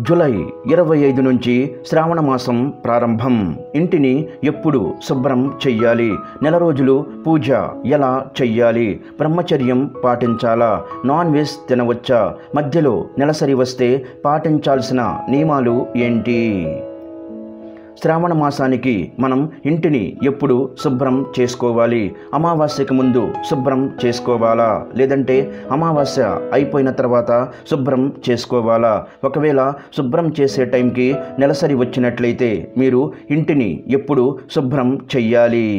July 25 నుంచి శ్రావణ మాసం ప్రారంభం. ఇంటిని ఎప్పుడు శుభ్రం చెయ్యాలి? నెల రోజులు పూజ ఎలా చెయ్యాలి? బ్రహ్మచర్యం పాటించాలా? Non veg తినవచ్చా? మధ్యలో నెలసరి వస్తే పాటించాల్సిన నియమాలు ఏంటి? శ్రావణ మాసానికి మనం ఇంటిని ఎప్పుడు శుభ్రం చేసుకోవాలి? అమావాస్యకు ముందు శుభ్రం చేసుకోవాలా, లేదంటే అమావాస్య అయిపోయిన తర్వాత శుభ్రం చేసుకోవాలా? ఒకవేళ శుభ్రం చేసే టైంకి నెలసరి వచ్చినట్లయితే మీరు ఇంటిని ఎప్పుడు శుభ్రం చెయ్యాలి?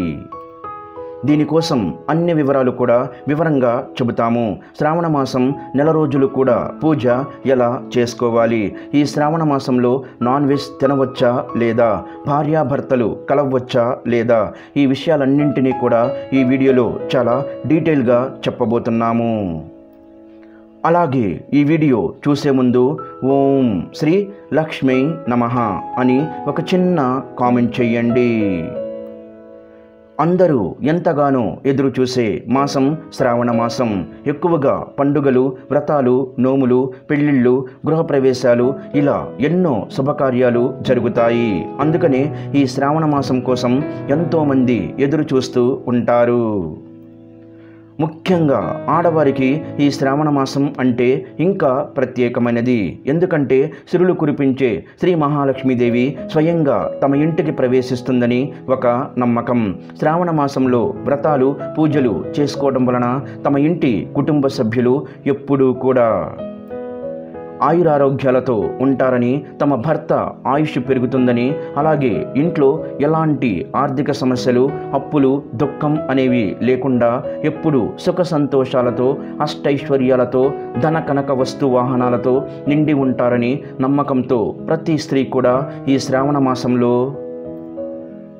దీనికోసం అన్ని వివరాలు కూడా వివరంగా చెబుతాము. శ్రావణ మాసం నెల రోజులు కూడా పూజ ఎలా చేసుకోవాలి? ఈ శ్రావణ మాసంలో నాన్ వెజ్ తినవచ్చా లేదా? భార్యాభర్తలు కలవచ్చా లేదా? ఈ విషయాలన్నింటినీ కూడా ఈ వీడియోలో చాలా డీటెయిల్గా చెప్పబోతున్నాము. అలాగే ఈ వీడియో చూసే ముందు ఓం శ్రీ లక్ష్మీ నమః అని ఒక చిన్న కామెంట్ చెయ్యండి. అందరూ ఎంతగానో ఎదురు చూసే మాసం శ్రావణ మాసం. ఎక్కువగా పండుగలు, వ్రతాలు, నోములు, పెళ్ళిళ్ళు, గృహప్రవేశాలు ఇలా ఎన్నో శుభకార్యాలు జరుగుతాయి. అందుకనే ఈ శ్రావణ మాసం కోసం ఎంతోమంది ఎదురు చూస్తూ ఉంటారు. ముఖ్యంగా ఆడవారికి ఈ శ్రావణ మాసం అంటే ఇంకా ప్రత్యేకమైనది. ఎందుకంటే సిరులు కురిపించే శ్రీ మహాలక్ష్మీదేవి స్వయంగా తమ ఇంటికి ప్రవేశిస్తుందని ఒక నమ్మకం. శ్రావణ మాసంలో వ్రతాలు, పూజలు చేసుకోవడం వలన తమ ఇంటి కుటుంబ సభ్యులు ఎప్పుడూ కూడా ఆయురారోగ్యాలతో ఉంటారని, తమ భర్త ఆయుష్ పెరుగుతుందని, అలాగే ఇంట్లో ఎలాంటి ఆర్థిక సమస్యలు, అప్పులు, దుఃఖం అనేవి లేకుండా ఎప్పుడు సుఖ సంతోషాలతో, అష్టైశ్వర్యాలతో, ధన కనక వస్తు వాహనాలతో నిండి ఉంటారని నమ్మకంతో ప్రతి స్త్రీ కూడా ఈ శ్రావణ మాసంలో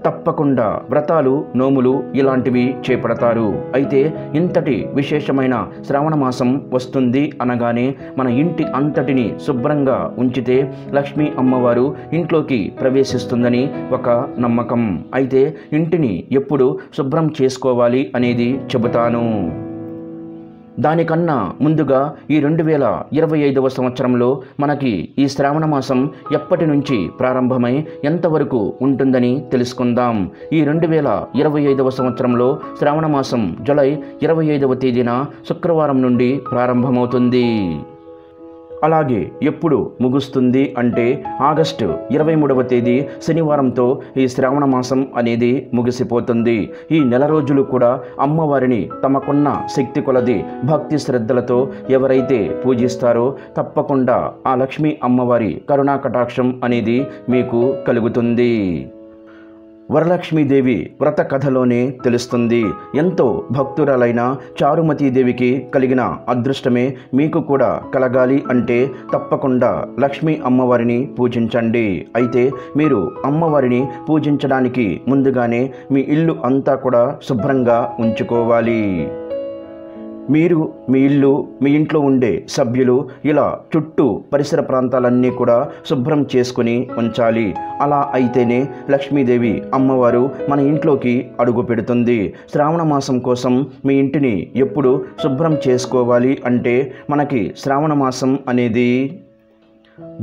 తప్పకుండా వ్రతాలు, నోములు ఇలాంటివి చేపడతారు. అయితే ఇంతటి విశేషమైన శ్రావణ మాసం వస్తుంది అనగానే మన ఇంటి అంతటిని శుభ్రంగా ఉంచితే లక్ష్మీ అమ్మవారు ఇంట్లోకి ప్రవేశిస్తుందని ఒక నమ్మకం. అయితే ఇంటిని ఎప్పుడు శుభ్రం చేసుకోవాలి అనేది చెబుతాను. దానికన్నా ముందుగా ఈ 2025వ సంవత్సరంలో మనకి ఈ శ్రావణ మాసం ఎప్పటి నుంచి ప్రారంభమై ఎంతవరకు ఉంటుందని తెలుసుకుందాం. ఈ 2025వ సంవత్సరంలో శ్రావణ మాసం జూలై 25వ తేదీన శుక్రవారం నుండి ప్రారంభమవుతుంది. అలాగే ఎప్పుడు ముగుస్తుంది అంటే ఆగస్టు 23వ తేదీ శనివారంతో ఈ శ్రావణ మాసం అనేది ముగిసిపోతుంది. ఈ నెల రోజులు కూడా అమ్మవారిని తమకున్న శక్తి కొలది భక్తి శ్రద్ధలతో ఎవరైతే పూజిస్తారో తప్పకుండా ఆ లక్ష్మీ అమ్మవారి కరుణా కటాక్షం అనేది మీకు కలుగుతుంది. వరలక్ష్మీదేవి వ్రత కథలోనే తెలుస్తుంది. ఎంతో భక్తురాలైన చారుమతీదేవికి కలిగిన అదృష్టమే మీకు కూడా కలగాలి అంటే తప్పకుండా లక్ష్మీ అమ్మవారిని పూజించండి. అయితే మీరు అమ్మవారిని పూజించడానికి ముందుగానే మీ ఇల్లు అంతా కూడా శుభ్రంగా ఉంచుకోవాలి. మీరు, మీ ఇల్లు, మీ ఇంట్లో ఉండే సభ్యులు ఇలా చుట్టూ పరిసర ప్రాంతాలన్నీ కూడా శుభ్రం చేసుకుని ఉంచాలి. అలా అయితేనే లక్ష్మీదేవి అమ్మవారు మన ఇంట్లోకి అడుగు పెడుతుంది. శ్రావణ మాసం కోసం మీ ఇంటిని ఎప్పుడు శుభ్రం చేసుకోవాలి అంటే మనకి శ్రావణ మాసం అనేది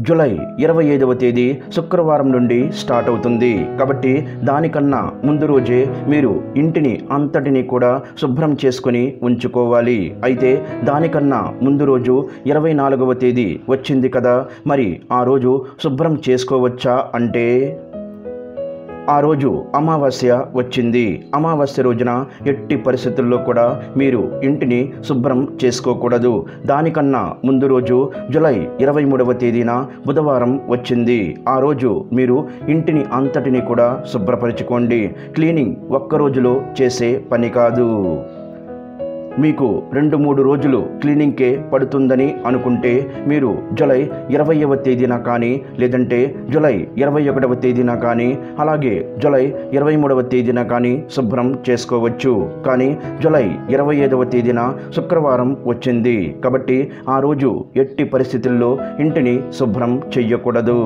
జూలై 25వ తేదీ శుక్రవారం నుండి స్టార్ట్ అవుతుంది. కాబట్టి దానికన్నా ముందు రోజే మీరు ఇంటిని అంతటిని కూడా శుభ్రం చేసుకొని ఉంచుకోవాలి. అయితే దానికన్నా ముందు రోజు 24వ తేదీ వచ్చింది కదా, మరి ఆ రోజు శుభ్రం చేసుకోవచ్చా అంటే ఆ రోజు అమావాస్య వచ్చింది. అమావాస్య రోజున ఎట్టి పరిస్థితుల్లో కూడా మీరు ఇంటిని శుభ్రం చేసుకోకూడదు. దానికన్నా ముందు రోజు జూలై 23వ తేదీన బుధవారం వచ్చింది. ఆ రోజు మీరు ఇంటిని అంతటిని కూడా శుభ్రపరచుకోండి. క్లీనింగ్ ఒక్క రోజులో చేసే పని కాదు. మీకు 2-3 రోజులు క్లీనింగ్కే పడుతుందని అనుకుంటే మీరు జూలై 20వ తేదీన కానీ, లేదంటే జూలై 21వ తేదీన కానీ, అలాగే జూలై 23వ తేదీన కానీ శుభ్రం చేసుకోవచ్చు. కానీ జూలై 25వ తేదీన శుక్రవారం వచ్చింది కాబట్టి ఆ రోజు ఎట్టి పరిస్థితుల్లో ఇంటిని శుభ్రం చెయ్యకూడదు.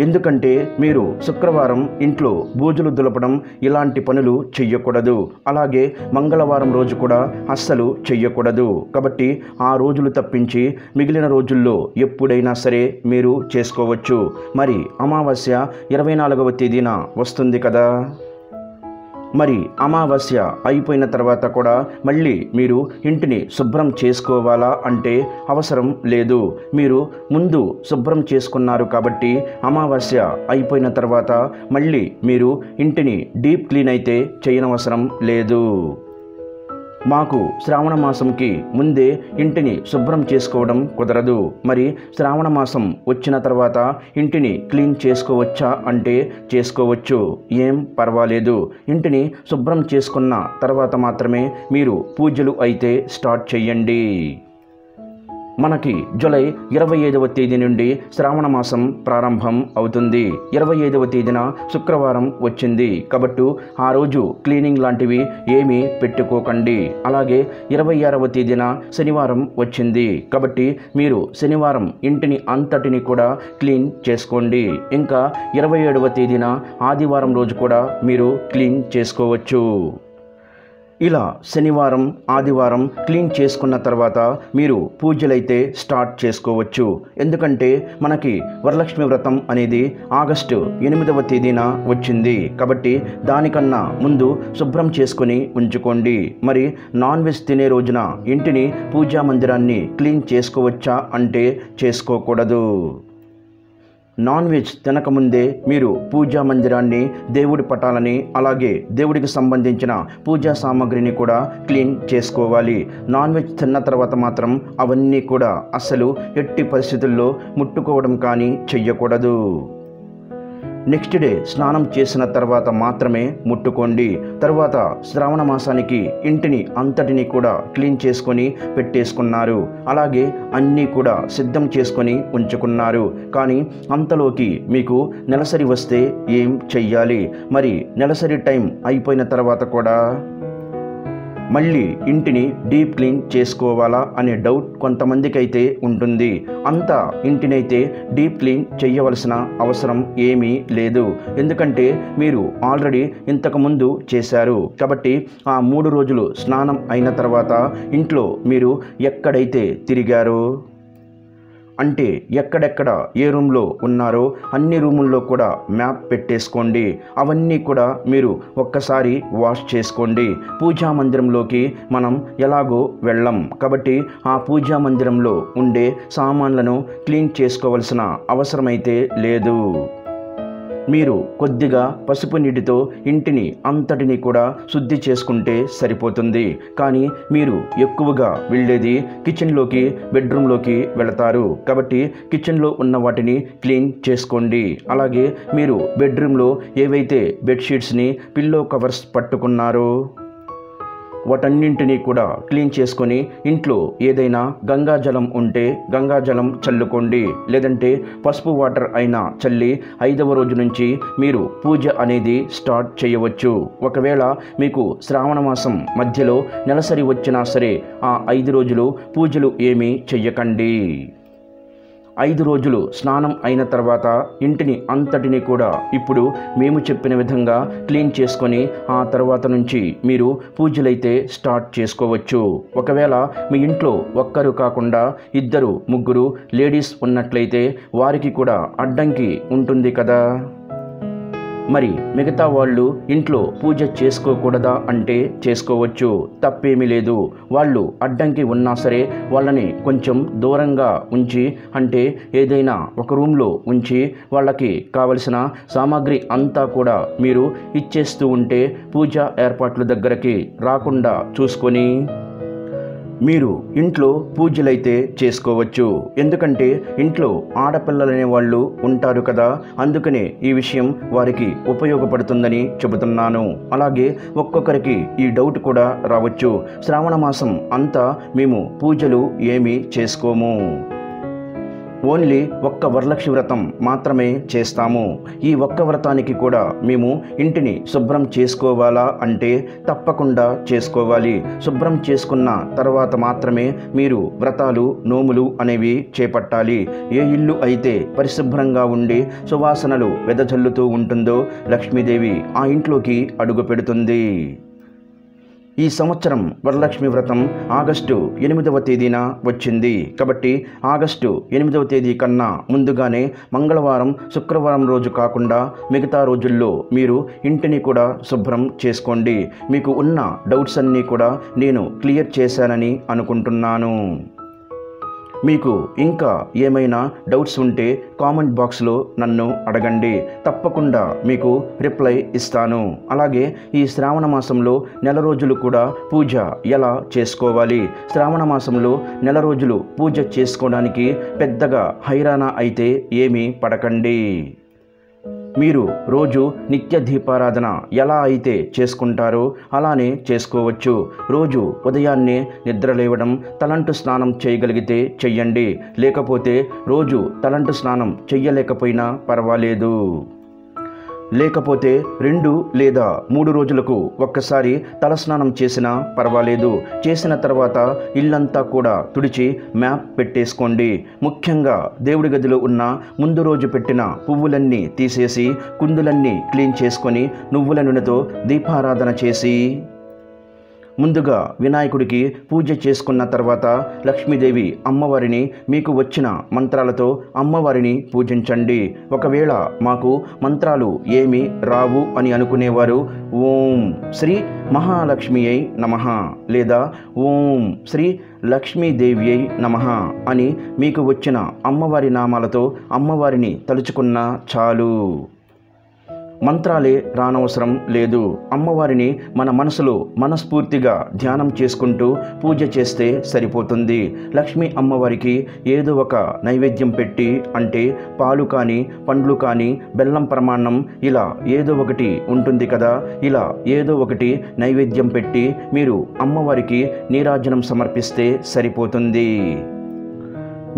ఎందుకంటే మీరు శుక్రవారం ఇంట్లో బూజులు దులపడం ఇలాంటి పనులు చెయ్యకూడదు. అలాగే మంగళవారం రోజు కూడా అస్సలు చెయ్యకూడదు. కాబట్టి ఆ రోజులు తప్పించి మిగిలిన రోజుల్లో ఎప్పుడైనా సరే మీరు చేసుకోవచ్చు. మరి అమావాస్య 24వ తేదీన వస్తుంది కదా. మరి అమావాస్య అయిపోయిన తర్వాత కూడా మళ్ళీ మీరు ఇంటిని శుభ్రం చేసుకోవాలా అంటే అవసరం లేదు. మీరు ముందు శుభ్రం చేసుకున్నారు కాబట్టి అమావాస్య అయిపోయిన తర్వాత మళ్ళీ మీరు ఇంటిని డీప్ క్లీన్ అయితే చేయనవసరం లేదు. మాకు శ్రావణ మాసంకి ముందే ఇంటిని శుభ్రం చేసుకోవడం కుదరదు. మరి శ్రావణ మాసం వచ్చిన తర్వాత ఇంటిని క్లీన్ చేసుకోవచ్చా అంటే చేసుకోవచ్చు, ఏం పర్వాలేదు. ఇంటిని శుభ్రం చేసుకున్న తర్వాత మాత్రమే మీరు పూజలు అయితే స్టార్ట్ చేయండి. మనకి జూలై 25వ తేదీ నుండి శ్రావణ మాసం ప్రారంభం అవుతుంది. 25వ తేదీన శుక్రవారం వచ్చింది కాబట్టి ఆ రోజు క్లీనింగ్ లాంటివి ఏమీ పెట్టుకోకండి. అలాగే 26వ తేదీన శనివారం వచ్చింది కాబట్టి మీరు శనివారం ఇంటిని అంతటిని కూడా క్లీన్ చేసుకోండి. ఇంకా 27వ తేదీన ఆదివారం రోజు కూడా మీరు క్లీన్ చేసుకోవచ్చు. ఇలా శనివారం ఆదివారం క్లీన్ చేసుకున్న తర్వాత మీరు పూజలైతే స్టార్ట్ చేసుకోవచ్చు. ఎందుకంటే మనకి వరలక్ష్మి వ్రతం అనేది ఆగస్టు 8వ తేదీన వచ్చింది కాబట్టి దానికన్నా ముందు శుభ్రం చేసుకొని ఉంచుకోండి. మరి నాన్ వెజ్ తినే రోజున ఇంటిని పూజా మందిరాన్ని క్లీన్ చేసుకోవచ్చా అంటే చేసుకోకూడదు. నాన్ వెజ్ తినకముందే మీరు పూజా మందిరాన్ని, దేవుడి పటాలని, అలాగే దేవుడికి సంబంధించిన పూజా సామాగ్రిని కూడా క్లీన్ చేసుకోవాలి. నాన్ వెజ్ తిన్న తర్వాత మాత్రం అవన్నీ కూడా అస్సలు ఎట్టి పరిస్థితుల్లో ముట్టుకోవడం కానీ చెయ్యకూడదు. నెక్స్ట్ డే స్నానం చేసిన తర్వాత మాత్రమే ముట్టుకోండి. తర్వాత శ్రావణ మాసానికి ఇంటిని అంతటిని కూడా క్లీన్ చేసుకొని పెట్టేసుకున్నారు. అలాగే అన్నీ కూడా సిద్ధం చేసుకొని ఉంచుకున్నారు. కానీ అంతలోకి మీకు నెలసరి వస్తే ఏం చెయ్యాలి? మరి నెలసరి టైం అయిపోయిన తర్వాత కూడా మళ్ళీ ఇంటిని డీప్ క్లీన్ చేసుకోవాలా అనే డౌట్ కొంతమందికి అయితే ఉంటుంది. అంతా ఇంటినైతే డీప్ క్లీన్ చేయవలసిన అవసరం ఏమీ లేదు. ఎందుకంటే మీరు ఆల్రెడీ ఇంతకుముందు చేశారు కాబట్టి ఆ 3 రోజులు స్నానం అయిన తర్వాత ఇంట్లో మీరు ఎక్కడైతే తిరిగారో అంటే ఎక్కడెక్కడ ఏ రూమ్లో ఉన్నారో అన్ని రూముల్లో కూడా మ్యాప్ పెట్టేసుకోండి. అవన్నీ కూడా మీరు ఒక్కసారి వాష్ చేసుకోండి. పూజా మందిరంలోకి మనం ఎలాగో వెళ్ళం కాబట్టి ఆ పూజా మందిరంలో ఉండే సామాన్లను క్లీన్ చేసుకోవాల్సిన అవసరమైతే లేదు. మీరు కొద్దిగా పసుపు నీటితో ఇంటిని అంతటిని కూడా శుద్ధి చేసుకుంటే సరిపోతుంది. కానీ మీరు ఎక్కువగా వెళ్ళేది కిచెన్లోకి, బెడ్రూమ్లోకి వెళతారు కాబట్టి కిచెన్లో ఉన్న వాటిని క్లీన్ చేసుకోండి. అలాగే మీరు బెడ్రూమ్లో ఏవైతే బెడ్షీట్స్ని, పిల్లో కవర్స్ పట్టుకున్నారో వాటన్నింటినీ కూడా క్లీన్ చేసుకొని ఇంట్లో ఏదైనా గంగాజలం ఉంటే గంగాజలం చల్లుకోండి. లేదంటే పసుపు వాటర్ అయినా చల్లి 5వ రోజు నుంచి మీరు పూజ అనేది స్టార్ట్ చేయవచ్చు. ఒకవేళ మీకు శ్రావణ మాసం మధ్యలో నెలసరి వచ్చినా సరే ఆ 5 రోజులు పూజలు ఏమీ చెయ్యకండి. 5 రోజులు స్నానం అయిన తర్వాత ఇంటిని అంతటిని కూడా ఇప్పుడు మేము చెప్పిన విధంగా క్లీన్ చేసుకొని ఆ తర్వాత నుంచి మీరు పూజలైతే స్టార్ట్ చేసుకోవచ్చు. ఒకవేళ మీ ఇంట్లో ఒక్కరు కాకుండా 2, 3 లేడీస్ ఉన్నట్లయితే వారికి కూడా అడ్డంకి ఉంటుంది కదా. మరి మిగతా వాళ్ళు ఇంట్లో పూజ చేసుకోకూడదా అంటే చేసుకోవచ్చు, తప్పేమీ లేదు. వాళ్ళు అడ్డంకి ఉన్నా సరే వాళ్ళని కొంచెం దూరంగా ఉంచి అంటే ఏదైనా ఒక రూమ్లో ఉంచి వాళ్ళకి కావలసిన సామాగ్రి అంతా కూడా మీరు ఇచ్చేస్తూ ఉంటే పూజా ఏర్పాట్ల దగ్గరికి రాకుండా చూసుకొని మీరు ఇంట్లో పూజలైతే చేసుకోవచ్చు. ఎందుకంటే ఇంట్లో ఆడపిల్లలనే వాళ్ళు ఉంటారు కదా, అందుకనే ఈ విషయం వారికి ఉపయోగపడుతుందని చెబుతున్నాను. అలాగే ఒక్కొక్కరికి ఈ డౌట్ కూడా రావచ్చు, శ్రావణ మాసం అంతా మేము పూజలు ఏమీ చేసుకోము, ఓన్లీ ఒక్క వరలక్ష్మి వ్రతం మాత్రమే చేస్తాము. ఈ ఒక్క వ్రతానికి కూడా మేము ఇంటిని శుభ్రం చేసుకోవాలా అంటే తప్పకుండా చేసుకోవాలి. శుభ్రం చేసుకున్న తర్వాత మాత్రమే మీరు వ్రతాలు నోములు అనేవి చేపట్టాలి. ఏ ఇల్లు అయితే పరిశుభ్రంగా ఉండి సువాసనలు వెదజల్లుతూ ఉంటుందో లక్ష్మీదేవి ఆ ఇంట్లోకి అడుగు పెడుతుంది. ఈ సంవత్సరం వరలక్ష్మి వ్రతం ఆగస్టు 8వ తేదీన వచ్చింది కాబట్టి ఆగస్టు 8వ తేదీ కన్నా ముందుగానే మంగళవారం శుక్రవారం రోజు కాకుండా మిగతా రోజుల్లో మీరు ఇంటిని కూడా శుభ్రం చేసుకోండి. మీకు ఉన్న డౌట్స్ అన్నీ కూడా నేను క్లియర్ చేశానని అనుకుంటున్నాను. మీకు ఇంకా ఏమైనా డౌట్స్ ఉంటే కామెంట్ బాక్స్లో నన్ను అడగండి, తప్పకుండా మీకు రిప్లై ఇస్తాను. అలాగే ఈ శ్రావణ మాసంలో నెల రోజులు కూడా పూజ ఎలా చేసుకోవాలి, శ్రావణ మాసంలో నెల రోజులు పూజ చేసుకోవడానికి పెద్దగా హైరానా అయితే ఏమీ పడకండి. మీరు రోజు నిత్య దీపారాధన ఎలా అయితే చేసుకుంటారో అలానే చేసుకోవచ్చు. రోజు ఉదయాన్నే నిద్ర లేవడం, తలంటు స్నానం చేయగలిగితే చెయ్యండి. లేకపోతే రోజు తలంటు స్నానం చెయ్యలేకపోయినా పర్వాలేదు. లేకపోతే 2 లేదా 3 రోజులకు ఒక్కసారి తలస్నానం చేసినా పర్వాలేదు. చేసిన తర్వాత ఇల్లంతా కూడా తుడిచి మ్యాప్ పెట్టేసుకోండి. ముఖ్యంగా దేవుడి గదిలో ఉన్న ముందు రోజు పెట్టిన పువ్వులన్నీ తీసేసి కుందులన్నీ క్లీన్ చేసుకొని నువ్వుల నూనెతో దీపారాధన చేసి ముందుగా వినాయకుడికి పూజ చేసుకున్న తర్వాత లక్ష్మీదేవి అమ్మవారిని మీకు వచ్చిన మంత్రాలతో అమ్మవారిని పూజించండి. ఒకవేళ మాకు మంత్రాలు ఏమీ రావు అని అనుకునేవారు ఓం శ్రీ మహాలక్ష్మియై నమః లేదా ఓం శ్రీ లక్ష్మీదేవ్యై నమః అని మీకు వచ్చిన అమ్మవారి నామాలతో అమ్మవారిని తలుచుకున్నా చాలు. మంత్రాలే రానవసరం లేదు. అమ్మవారిని మన మనసులో మనస్ఫూర్తిగా ధ్యానం చేసుకుంటూ పూజ చేస్తే సరిపోతుంది. లక్ష్మీ అమ్మవారికి ఏదో ఒక నైవేద్యం పెట్టి, అంటే పాలు కానీ పండ్లు కానీ బెల్లం ప్రమాణం ఇలా ఏదో ఒకటి ఉంటుంది కదా, ఇలా ఏదో ఒకటి నైవేద్యం పెట్టి మీరు అమ్మవారికి నీరాజనం సమర్పిస్తే సరిపోతుంది.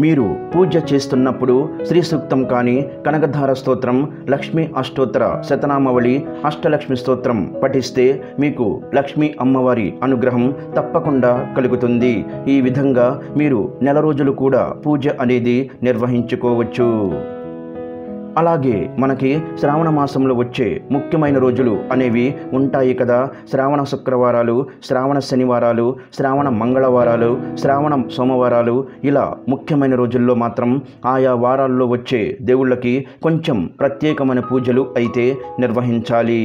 మీరు పూజ చేస్తున్నప్పుడు శ్రీ సూక్తం కానీ కనకధార స్తోత్రం, లక్ష్మీ అష్టోత్తర శతనామావళి, అష్టలక్ష్మి స్తోత్రం పఠిస్తే మీకు లక్ష్మీ అమ్మవారి అనుగ్రహం తప్పకుండా కలుగుతుంది. ఈ విధంగా మీరు నెల రోజులు కూడా పూజ అనేది నిర్వహించుకోవచ్చు. అలాగే మనకి శ్రావణ మాసంలో వచ్చే ముఖ్యమైన రోజులు అనేవి ఉంటాయి కదా. శ్రావణ శుక్రవారాలు, శ్రావణ శనివారాలు, శ్రావణ మంగళవారాలు, శ్రావణ సోమవారాలు, ఇలా ముఖ్యమైన రోజుల్లో మాత్రం ఆయా వారాల్లో వచ్చే దేవుళ్ళకి కొంచెం ప్రత్యేకమైన పూజలు అయితే నిర్వహించాలి.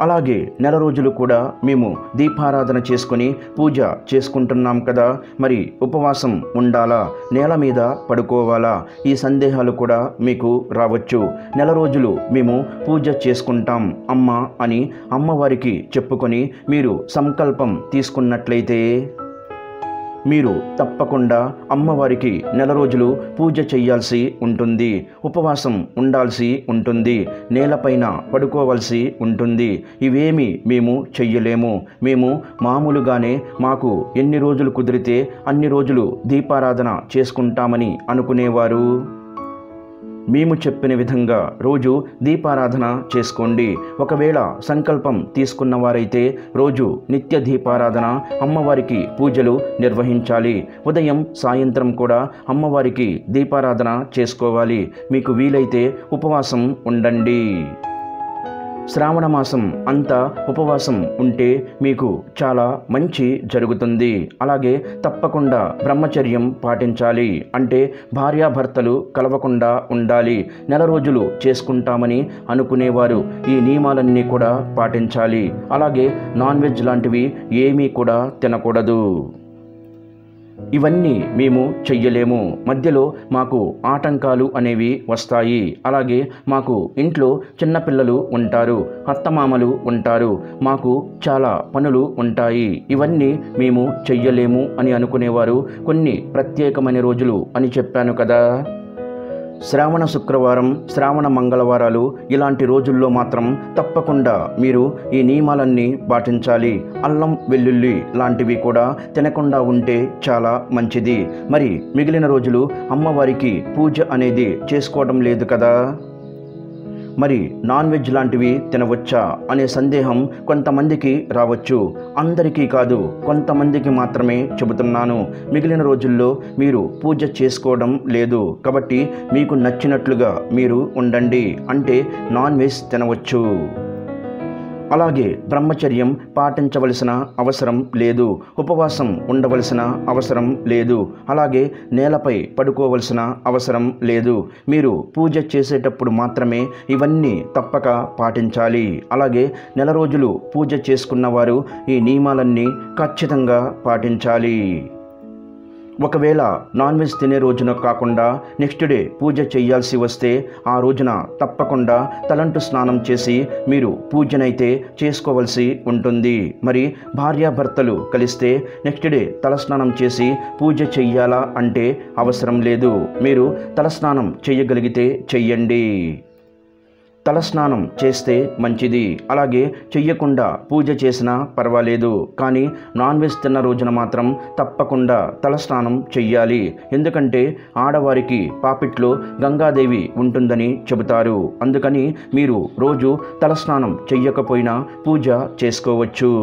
అలాగే నెల రోజులు కూడా మేము దీపారాధన చేసుకొని పూజ చేసుకుంటున్నాం కదా, మరి ఉపవాసం ఉండాలా, నేల మీద పడుకోవాలా, ఈ సందేహాలు కూడా మీకు రావచ్చు. నెల రోజులు మేము పూజ చేసుకుంటాం అమ్మ అని అమ్మవారికి చెప్పుకొని మీరు సంకల్పం తీసుకున్నట్లయితే మీరు తప్పకుండా అమ్మవారికి నెల రోజులు పూజ చేయాల్సి ఉంటుంది. ఉపవాసం ఉండాల్సి ఉంటుంది. నేలపైన పడుకోవాల్సి ఉంటుంది. ఇవేమీ మేము చెయ్యలేము. మేము మామూలుగానే మాకు ఎన్ని రోజులు కుదిరితే అన్ని రోజులు దీపారాధన చేసుకుంటామని అనుకునేవారు మేము చెప్పిన విధంగా రోజు దీపారాధన చేసుకోండి. ఒకవేళ సంకల్పం తీసుకున్న వారైతే రోజు నిత్య దీపారాధన అమ్మవారికి పూజలు నిర్వహించాలి. ఉదయం సాయంత్రం కూడా అమ్మవారికి దీపారాధన చేసుకోవాలి. మీకు వీలైతే ఉపవాసం ఉండండి. శ్రావణ మాసం అంతా ఉపవాసం ఉంటే మీకు చాలా మంచి జరుగుతుంది. అలాగే తప్పకుండా బ్రహ్మచర్యం పాటించాలి. అంటే భార్యాభర్తలు కలవకుండా ఉండాలి. నెల రోజులు చేసుకుంటామని అనుకునేవారు ఈ నియమాలన్నీ కూడా పాటించాలి. అలాగే నాన్ వెజ్ లాంటివి ఏమీ కూడా తినకూడదు. ఇవన్నీ మేము చెయ్యలేము. మధ్యలో మాకు ఆటంకాలు అనేవి వస్తాయి. అలాగే మాకు ఇంట్లో చిన్నపిల్లలు ఉంటారు, అత్తమామలు ఉంటారు, మాకు చాలా పనులు ఉంటాయి. ఇవన్నీ మేము చెయ్యలేము అని అనుకునేవారు కొన్ని ప్రత్యేకమైన రోజులు అని చెప్పాను కదా. శ్రావణ శుక్రవారం, శ్రావణ మంగళవారాలు ఇలాంటి రోజుల్లో మాత్రం తప్పకుండా మీరు ఈ నియమాలన్నీ పాటించాలి. అల్లం, వెల్లుల్లి లాంటివి కూడా తినకుండా ఉంటే చాలా మంచిది. మరి మిగిలిన రోజులు అమ్మవారికి పూజ అనేది చేసుకోవడం లేదు కదా, మరి నాన్ వెజ్ లాంటివి తినవచ్చా అనే సందేహం కొంతమందికి రావచ్చు. అందరికీ కాదు, కొంతమందికి మాత్రమే చెబుతున్నాను. మిగిలిన రోజుల్లో మీరు పూజ చేసుకోవడం లేదు కాబట్టి మీకు నచ్చినట్లుగా మీరు ఉండండి, అంటే నాన్ వెజ్ తినవచ్చు. అలాగే బ్రహ్మచర్యం పాటించవలసిన అవసరం లేదు, ఉపవాసం ఉండవలసిన అవసరం లేదు, అలాగే నేలపై పడుకోవలసిన అవసరం లేదు. మీరు పూజ చేసేటప్పుడు మాత్రమే ఇవన్నీ తప్పక పాటించాలి. అలాగే నెల రోజులు పూజ చేసుకున్నవారు ఈ నియమాలన్నీ ఖచ్చితంగా పాటించాలి. ఒకవేళ నాన్ వెజ్ తినే రోజున కాకుండా నెక్స్ట్ డే పూజ చేయాల్సి వస్తే ఆ రోజున తప్పకుండా తలంటు స్నానం చేసి మీరు పూజనైతే చేసుకోవాల్సి ఉంటుంది. మరి భార్యాభర్తలు కలిస్తే నెక్స్ట్ డే తలస్నానం చేసి పూజ చెయ్యాలా అంటే అవసరం లేదు. మీరు తలస్నానం చేయగలిగితే చెయ్యండి. తలస్నానం చేస్తే మంచిది. అలాగే చెయ్యకుండా పూజ చేసినా పర్వాలేదు, కానీ నాన్ వెజ్ తిన్న రోజున మాత్రం తప్పకుండా తలస్నానం చెయ్యాలి. ఎందుకంటే ఆడవారికి పాపిట్లో గంగాదేవి ఉంటుందని చెబుతారు. అందుకని మీరు రోజు తలస్నానం చెయ్యకపోయినా పూజ చేసుకోవచ్చు.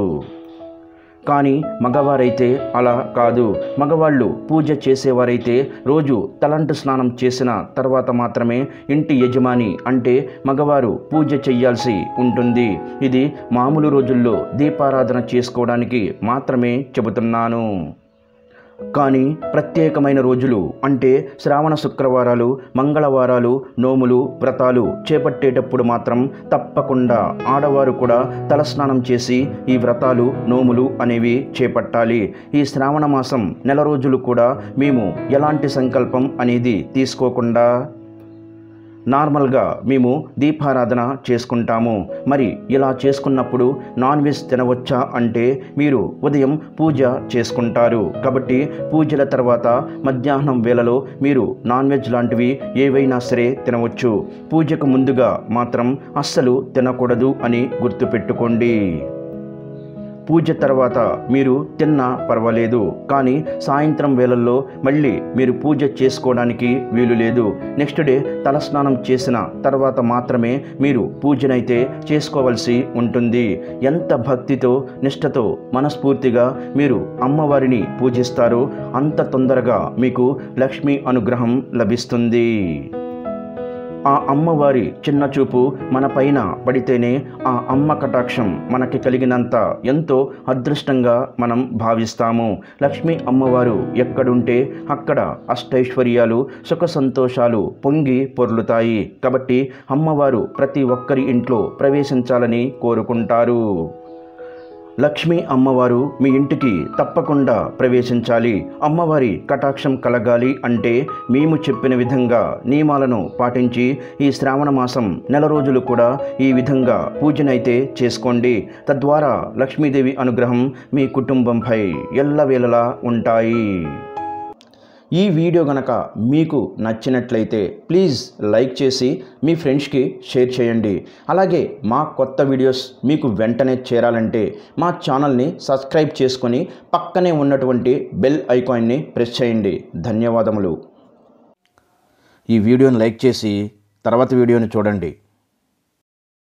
కానీ మగవారైతే అలా కాదు. మగవాళ్ళు పూజ చేసేవారైతే రోజు తలంటు స్నానం చేసిన తర్వాత మాత్రమే ఇంటి యజమాని అంటే మగవారు పూజ చెయ్యాల్సి ఉంటుంది. ఇది మామూలు రోజుల్లో దీపారాధన చేసుకోవడానికి మాత్రమే చెబుతున్నాను. కానీ ప్రత్యేకమైన రోజులు అంటే శ్రావణ శుక్రవారాలు, మంగళవారాలు, నోములు, వ్రతాలు చేపట్టేటప్పుడు మాత్రం తప్పకుండా ఆడవారు కూడా తలస్నానం చేసి ఈ వ్రతాలు, నోములు అనేవి చేపట్టాలి. ఈ శ్రావణ మాసం నెల రోజులు కూడా మేము ఎలాంటి సంకల్పం అనేది తీసుకోకుండా నార్మల్గా మేము దీపారాధన చేసుకుంటాము. మరి ఇలా చేసుకున్నప్పుడు నాన్ వెజ్ తినవచ్చా అంటే మీరు ఉదయం పూజ చేసుకుంటారు కాబట్టి పూజల తర్వాత మధ్యాహ్నం వేళలో మీరు నాన్ వెజ్ లాంటివి ఏవైనా సరే తినవచ్చు. పూజకు ముందుగా మాత్రం అస్సలు తినకూడదు అని గుర్తుపెట్టుకోండి. పూజ తర్వాత మీరు తిన్నా పర్వాలేదు, కానీ సాయంత్రం వేళల్లో మళ్ళీ మీరు పూజ చేసుకోవడానికి వీలు లేదు. నెక్స్ట్ డే తలస్నానం చేసిన తర్వాత మాత్రమే మీరు పూజనైతే చేసుకోవాల్సి ఉంటుంది. ఎంత భక్తితో, నిష్ఠతో, మనస్ఫూర్తిగా మీరు అమ్మవారిని పూజిస్తారో అంత తొందరగా మీకు లక్ష్మీ అనుగ్రహం లభిస్తుంది. ఆ అమ్మవారి చిన్న చూపు మన పైన పడితేనే ఆ అమ్మ కటాక్షం మనకి కలిగినంత ఎంతో అదృష్టంగా మనం భావిస్తాము. లక్ష్మీ అమ్మవారు ఎక్కడుంటే అక్కడ అష్టైశ్వర్యాలు, సుఖ సంతోషాలు పొంగి పొర్లుతాయి. కాబట్టి అమ్మవారు ప్రతి ఒక్కరి ఇంట్లో ప్రవేశించాలని కోరుకుంటారు. లక్ష్మీ అమ్మవారు మీ ఇంటికి తప్పకుండా ప్రవేశించాలి. అమ్మవారి కటాక్షం కలగాలి అంటే మేము చెప్పిన విధంగా నియమాలను పాటించి ఈ శ్రావణ మాసం నెల రోజులు కూడా ఈ విధంగా పూజనైతే చేసుకోండి. తద్వారా లక్ష్మీదేవి అనుగ్రహం మీ కుటుంబంపై ఎల్లవేళలా ఉంటాయి. ఈ వీడియో గనక మీకు నచ్చినట్లయితే ప్లీజ్ లైక్ చేసి మీ ఫ్రెండ్స్కి షేర్ చేయండి. అలాగే మా కొత్త వీడియోస్ మీకు వెంటనే చేరాలంటే మా ఛానల్ని సబ్స్క్రైబ్ చేసుకొని పక్కనే ఉన్నటువంటి బెల్ ఐకాన్ని ప్రెస్ చేయండి. ధన్యవాదములు. ఈ వీడియోని లైక్ చేసి తర్వాత వీడియోని చూడండి.